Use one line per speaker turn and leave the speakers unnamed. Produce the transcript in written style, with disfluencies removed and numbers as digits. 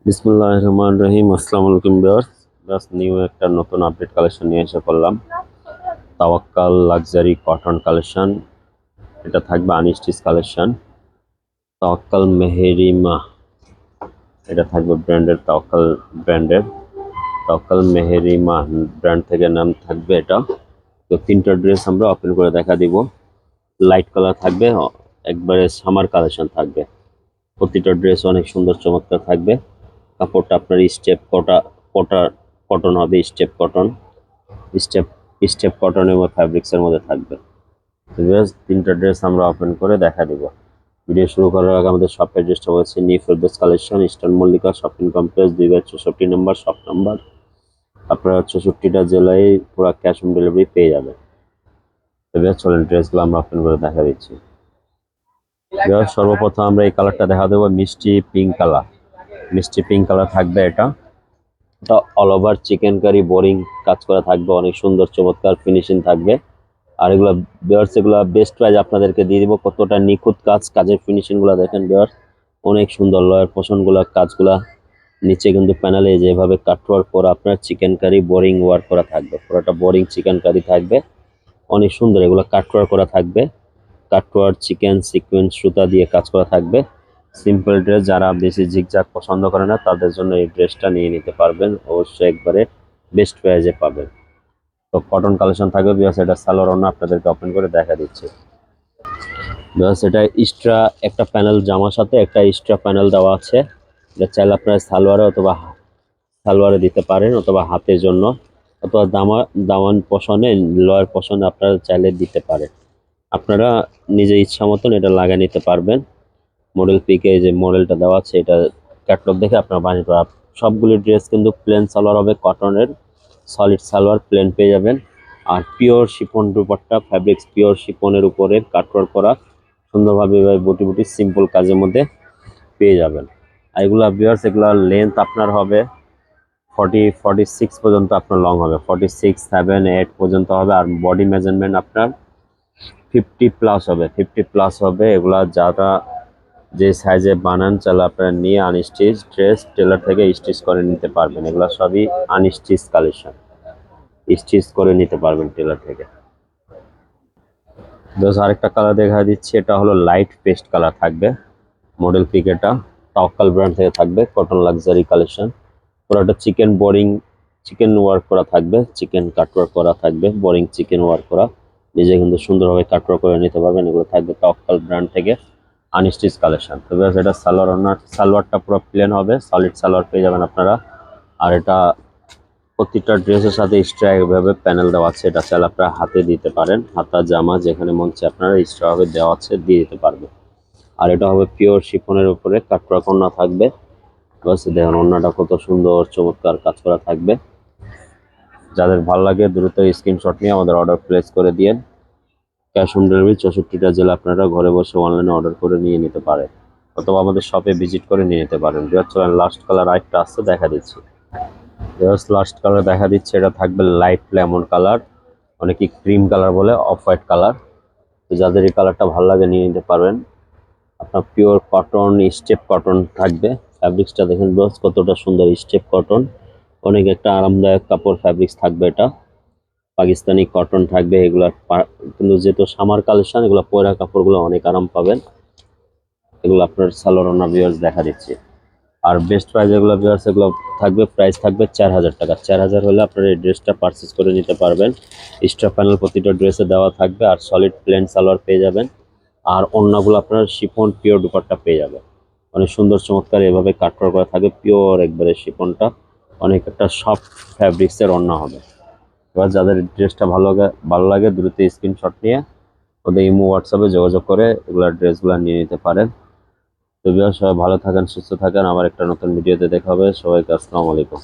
বিসমুল্লাহির রহমানির রহিম। আসসালামু আলাইকুম ভিউয়ার্স। জাস্ট নিউ একটা নতুন আপডেট কালেকশন নিয়ে এসে করলাম। তাওয়াক্কাল লাক্সারি কটন কালেকশন। এটা থাকবে আনস্টিচ কালেকশন। তাওয়াক্কাল মেহেরিমা, এটা থাকবে ব্র্যান্ডের তাওয়াক্কাল ব্র্যান্ডের। তাওয়াক্কাল মেহেরিমা ব্র্যান্ড থেকে নাম থাকবে এটা। তো তিনটা ড্রেস আমরা ওপেন করে দেখা দিব। লাইট কালার থাকবে, একবারে সামার কালেকশন থাকবে। প্রতিটা ড্রেস অনেক সুন্দর চমৎকার থাকবে। কাপড়টা আপনার স্টেপ কটা কটন হবে, স্টেপ কটন, স্টেপ স্টেপ কটনের মধ্যে ফ্যাব্রিক্সের মধ্যে থাকবে। তিনটা ড্রেস আমরা ওপেন করে দেখা দিব। ভিডিও শুরু করার আগে আমাদের শপের ড্রেসটা বলছি new Ferdous collection, eastern Mallika shopping complex, 2/64 নম্বর শপ নাম্বার। আপনারা 64টা জেলায় পুরো ক্যাশ অন ডেলিভারি পেয়ে যাবেন। তবে চলেন ড্রেসগুলো আমরা ওপেন করে দেখা দিচ্ছি। সর্বপ্রথম আমরা এই কালারটা দেখা দেবো, মিষ্টি পিঙ্ক কালার। মিষ্টি পিঙ্ক কালার থাকবে এটা। এটা অল ওভার চিকেন কারি বোরিং কাজ করা থাকবে, অনেক সুন্দর চমৎকার ফিনিশিং থাকবে। আর এগুলো ভিউয়ার্স, এগুলো বেস্ট প্রাইস আপনাদেরকে দিয়ে দিব। কতটা নিখুঁত কাজের ফিনিশিং গুলো দেখেন ভিউয়ার্স, অনেক সুন্দর। লয়ের পোষণগুলো কাজগুলা নিচে কিন্তু প্যানেলে যেভাবে কাটওয়ার্ক করা আপনার চিকেন কারি বোরিং ওয়ার্ক করা থাকবে, পুরোটা বোরিং চিকেন কারি থাকবে, অনেক সুন্দর। এগুলো কাটওয়ার্ক করা থাকবে, কাটওয়ার্ক চিকেন সিকোয়েন্স সুতা দিয়ে কাজ করা থাকবে। সিম্পল ড্রেস, যারা বেশি ঝিকঝাক পছন্দ করে না তাদের জন্য এই ড্রেসটা নিয়ে নিতে পারবেন, অবশ্যই একবারে বেস্ট প্রাইজে পাবেন। তো কটন কালেকশন থাকবে বিকজ এটা সালোয়ার ওড়না আপনাদেরকে ওপেন করে দেখা দিচ্ছে। বিকজ এটা এক্সট্রা একটা প্যানেল, জামার সাথে একটা এক্সট্রা প্যানেল দেওয়া আছে। এটা চাইলে আপনারা সালোয়ারে দিতে পারেন, অথবা হাতের জন্য, অথবা দামান পশনে লয়ের পশনে আপনারা চাইলে দিতে পারেন। আপনারা নিজের ইচ্ছা মতন এটা লাগিয়ে নিতে পারবেন। মডেল পিকে যে মডেলটা দেওয়া আছে এটা ক্যাটলগ দেখে আপনারা বানিয়ে পাবেন। সবগুলি ড্রেস কিন্তু প্লেন সালোয়ার হবে, কটনের সলিড সালোয়ার প্লেন পেয়ে যাবেন। আর pure chiffon dupatta fabrics, pure শিফনের উপরে কাটওয়ার্ক করা সুন্দরভাবে বুটি বুটি সিম্পল কাজের মধ্যে পেয়ে যাবেন। আর এগুলা ভিউয়ার্স, এগুলার লেন্থ আপনার হবে 46 পর্যন্ত আপনার লং হবে, 46, 7, 8 পর্যন্ত হবে। আর বডি মেজারমেন্ট আপনার 50+ হবে, 50+ হবে। এগুলা যারা যে সাইজে বানান চাইলে আপনারা নিয়ে আনস্টিচ ড্রেস টেলার থেকে স্টিচ করে নিতে পারবেন। এগুলো সবই আনস্টিচ কালেকশন, স্টিচ করে নিতে পারবেন টেলার থেকে। বেশ আরেকটা কালার দেখা দিচ্ছি, এটা হলো লাইট পেস্ট কালার থাকবে। মডেল পিক এটা তাওয়াক্কাল ব্র্যান্ড থেকে থাকবে, কটন লাক্সারি কালেকশন। পুরোটা চিকেন বোরিং চিকেন ওয়ার্ক করা থাকবে, চিকেন কাটওয়ার্ক করা থাকবে, বোরিং চিকেন ওয়ার্ক করা। নিজে কিন্তু সুন্দরভাবে কাটওয়ার্ক করে নিতে পারবেন। এগুলো থাকবে তাওয়াক্কাল ব্র্যান্ড থেকে আনস্টিচ কালেকশন। তবে এটা সালোয়ারটা পুরো প্লেন হবে, সলিড সালোয়ার পেয়ে যাবেন আপনারা। আর এটা প্রতিটা ড্রেসের সাথে এক্সট্রা এভাবে প্যানেল দেওয়া আছে, এটা চাইলে আপনারা হাতে দিতে পারেন, হাতা জামা যেখানে মন চায় আপনারা এক্সট্রা ভাবে দেওয়া আছে দিয়ে দিতে পারবেন। আর এটা হবে পিওর শিফনের উপরে কাটওয়ার্ক ওড়না থাকবে। বাস দেখুন ওড়নাটা কত সুন্দর চমৎকার কাজ করা থাকবে। যাদের ভালো লাগে দ্রুত স্ক্রিনশট নিয়ে আমাদের অর্ডার প্লেস করে দিয়েন। ক্যাশ অন ডেলিভারি 64টা জেলা আপনারা ঘরে বসে অনলাইনে অর্ডার করে নিয়ে নিতে পারেন, অথবা আমাদের শপে ভিজিট করে নিয়ে নিতে পারেন। চলেন লাস্ট কালার আরেকটা আসছে দেখা দিচ্ছি। লাস্ট কালার দেখা দিচ্ছে, এটা থাকবে লাইট লেমন কালার, অনেকে ক্রিম কালার বলে, অফ হোয়াইট কালার। তো যাদের এই কালারটা ভালো লাগে নিয়ে নিতে পারবেন। আপনার পিওর কটন স্টেপ কটন থাকবে। ফ্যাব্রিক্সটা দেখেন বস কতটা সুন্দর, স্টেপ কটন, অনেক একটা আরামদায়ক কাপড় ফ্যাব্রিক্স থাকবে। এটা পাকিস্তানি কটন থাকবে। এগুলার কিন্তু যেহেতু সামার কালেকশন, এগুলো পরা কাপড়গুলো অনেক আরাম পাবেন। এগুলো আপনার সালোয়ার ওড়না ভিউয়ার্স দেখা দিচ্ছে। আর বেস্ট প্রাইস এগুলো ভিউয়ার্স, এগুলো থাকবে প্রাইস থাকবে 4000 টাকা। 4000 হলে আপনার এই ড্রেসটা পারচেস করে নিতে পারবেন। স্ট্রাপ প্যানেল প্রতিটা ড্রেসে দেওয়া থাকবে, আর সলিড প্লেন সালোয়ার পেয়ে যাবেন। আর ওড়নাগুলো আপনার শিফন পিওর দুপাট্টা পেয়ে যাবে, অনেক সুন্দর চমৎকার এভাবে কাটওয়ার্ক করা থাকবে। পিওর একবারে শিফনটা, অনেক একটা সফট ফ্যাব্রিক্সের ওড়না হবে। এবার যাদের ড্রেসটা ভালো লাগে দ্রুত স্ক্রিনশট নিয়ে ওদের ইমো হোয়াটসঅ্যাপে যোগাযোগ করে এগুলা ড্রেসগুলো নিয়ে নিতে পারেন। তো সবাই ভালো থাকেন, সুস্থ থাকেন। আবার একটা নতুন ভিডিওতে দেখা হবে। সবাইকে আসসালামু আলাইকুম।